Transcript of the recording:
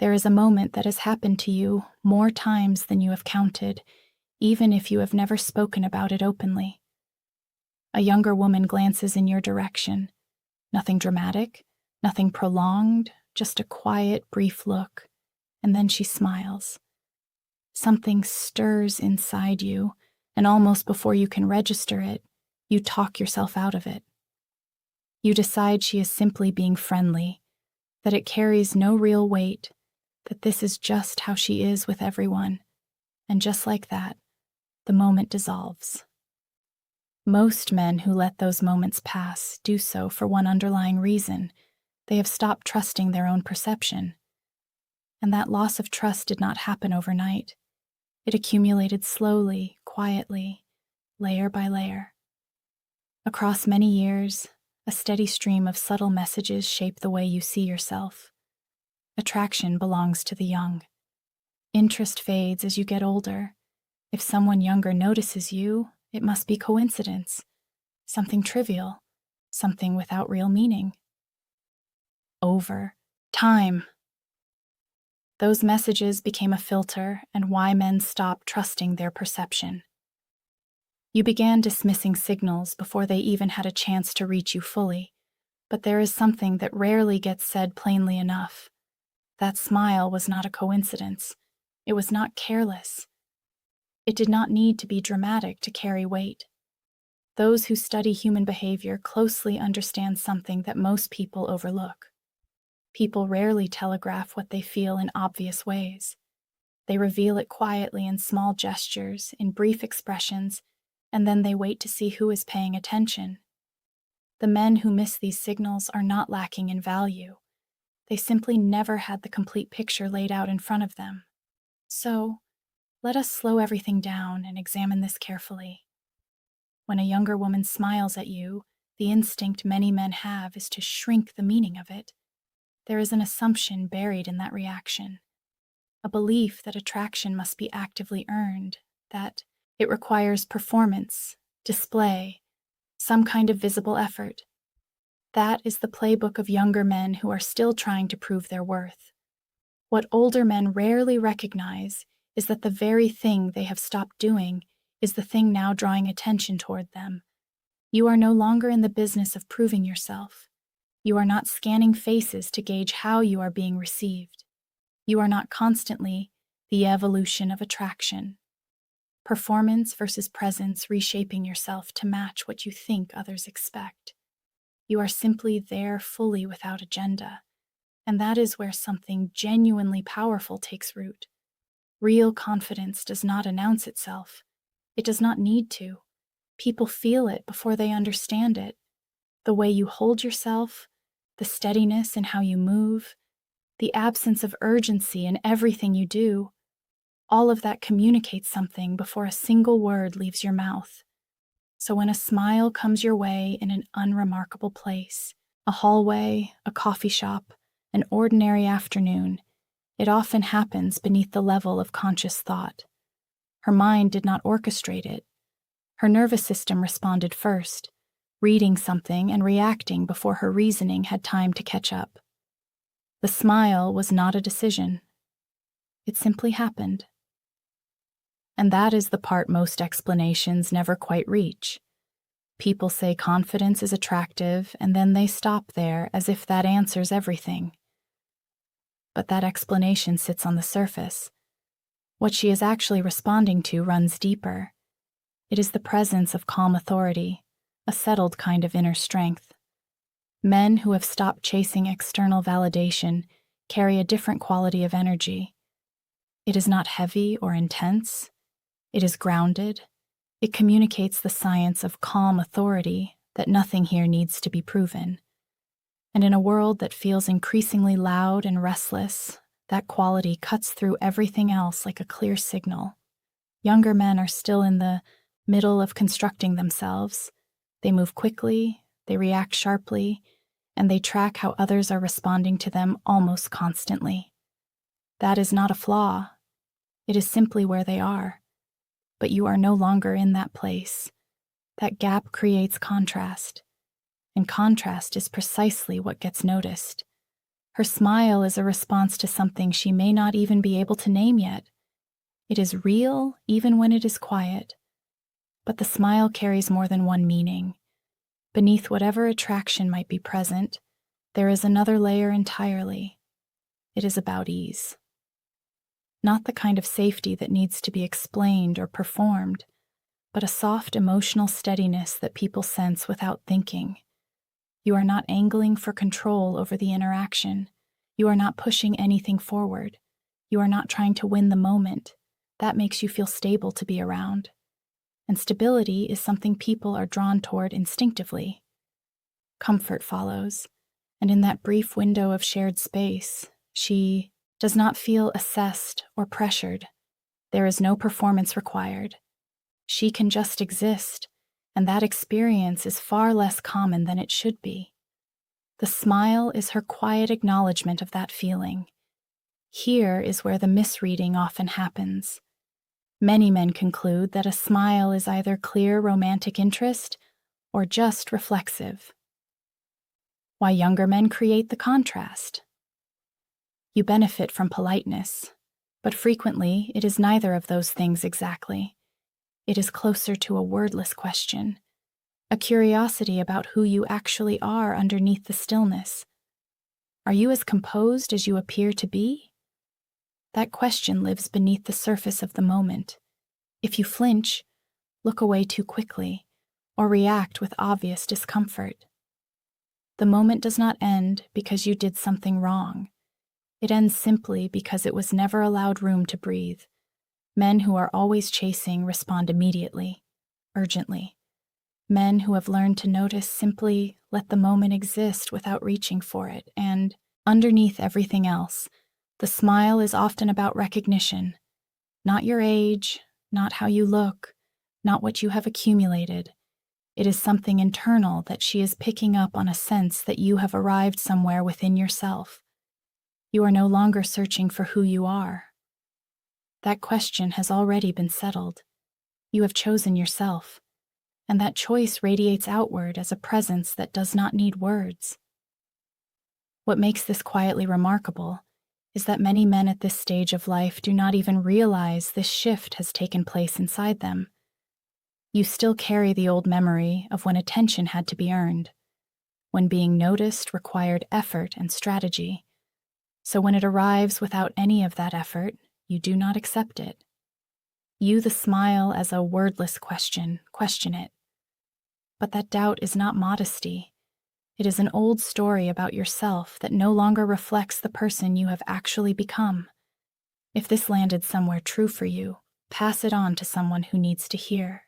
There is a moment that has happened to you more times than you have counted, even if you have never spoken about it openly. A younger woman glances in your direction. Nothing dramatic, nothing prolonged, just a quiet, brief look, and then she smiles. Something stirs inside you, and almost before you can register it, you talk yourself out of it. You decide she is simply being friendly, that it carries no real weight, that this is just how she is with everyone, and just like that, the moment dissolves. Most men who let those moments pass do so for one underlying reason: they have stopped trusting their own perception. And that loss of trust did not happen overnight. It accumulated slowly, quietly, layer by layer. Across many years, a steady stream of subtle messages shape the way you see yourself. Attraction belongs to the young. Interest fades as you get older. If someone younger notices you, it must be coincidence, something trivial, something without real meaning. Over time. Those messages became a filter and why men stopped trusting their perception. You began dismissing signals before they even had a chance to reach you fully, but there is something that rarely gets said plainly enough. That smile was not a coincidence. It was not careless. It did not need to be dramatic to carry weight. Those who study human behavior closely understand something that most people overlook. People rarely telegraph what they feel in obvious ways. They reveal it quietly in small gestures, in brief expressions, and then they wait to see who is paying attention. The men who miss these signals are not lacking in value. They simply never had the complete picture laid out in front of them. So, let us slow everything down and examine this carefully. When a younger woman smiles at you, the instinct many men have is to shrink the meaning of it. There is an assumption buried in that reaction, a belief that attraction must be actively earned, that it requires performance, display, some kind of visible effort. That is the playbook of younger men who are still trying to prove their worth. What older men rarely recognize is that the very thing they have stopped doing is the thing now drawing attention toward them. You are no longer in the business of proving yourself. You are not scanning faces to gauge how you are being received. You are not constantly the evolution of attraction. Performance versus presence reshaping yourself to match what you think others expect. You are simply there fully without agenda, and that is where something genuinely powerful takes root. Real confidence does not announce itself. It does not need to. People feel it before they understand it. The way you hold yourself, the steadiness in how you move, the absence of urgency in everything you do, all of that communicates something before a single word leaves your mouth. So when a smile comes your way in an unremarkable place, a hallway, a coffee shop, an ordinary afternoon, it often happens beneath the level of conscious thought. Her mind did not orchestrate it. Her nervous system responded first, reading something and reacting before her reasoning had time to catch up. The smile was not a decision. It simply happened. And that is the part most explanations never quite reach. People say confidence is attractive, and then they stop there as if that answers everything. But that explanation sits on the surface. What she is actually responding to runs deeper. It is the presence of calm authority, a settled kind of inner strength. Men who have stopped chasing external validation carry a different quality of energy. It is not heavy or intense. It is grounded. It communicates the science of calm authority that nothing here needs to be proven. And in a world that feels increasingly loud and restless, that quality cuts through everything else like a clear signal. Younger men are still in the middle of constructing themselves. They move quickly, they react sharply, and they track how others are responding to them almost constantly. That is not a flaw. It is simply where they are. But you are no longer in that place. That gap creates contrast, and contrast is precisely what gets noticed. Her smile is a response to something she may not even be able to name yet. It is real even when it is quiet. But the smile carries more than one meaning. Beneath whatever attraction might be present, there is another layer entirely. It is about ease. Not the kind of safety that needs to be explained or performed, but a soft emotional steadiness that people sense without thinking. You are not angling for control over the interaction. You are not pushing anything forward. You are not trying to win the moment. That makes you feel stable to be around. And stability is something people are drawn toward instinctively. Comfort follows, and in that brief window of shared space, she does not feel assessed or pressured. There is no performance required. She can just exist, and that experience is far less common than it should be. The smile is her quiet acknowledgement of that feeling. Here is where the misreading often happens. Many men conclude that a smile is either clear romantic interest or just reflexive. Why younger men create the contrast? You benefit from politeness, but frequently it is neither of those things exactly. It is closer to a wordless question, a curiosity about who you actually are underneath the stillness. Are you as composed as you appear to be? That question lives beneath the surface of the moment. If you flinch, look away too quickly, or react with obvious discomfort. The moment does not end because you did something wrong. It ends simply because it was never allowed room to breathe. Men who are always chasing respond immediately, urgently. Men who have learned to notice simply let the moment exist without reaching for it, and underneath everything else, the smile is often about recognition. Not your age, not how you look, not what you have accumulated. It is something internal that she is picking up on, a sense that you have arrived somewhere within yourself. You are no longer searching for who you are. That question has already been settled. You have chosen yourself, and that choice radiates outward as a presence that does not need words. What makes this quietly remarkable is that many men at this stage of life do not even realize this shift has taken place inside them. You still carry the old memory of when attention had to be earned, when being noticed required effort and strategy. So when it arrives without any of that effort, you do not accept it. You, the smile, as a wordless question it. But that doubt is not modesty. It is an old story about yourself that no longer reflects the person you have actually become. If this landed somewhere true for you, pass it on to someone who needs to hear.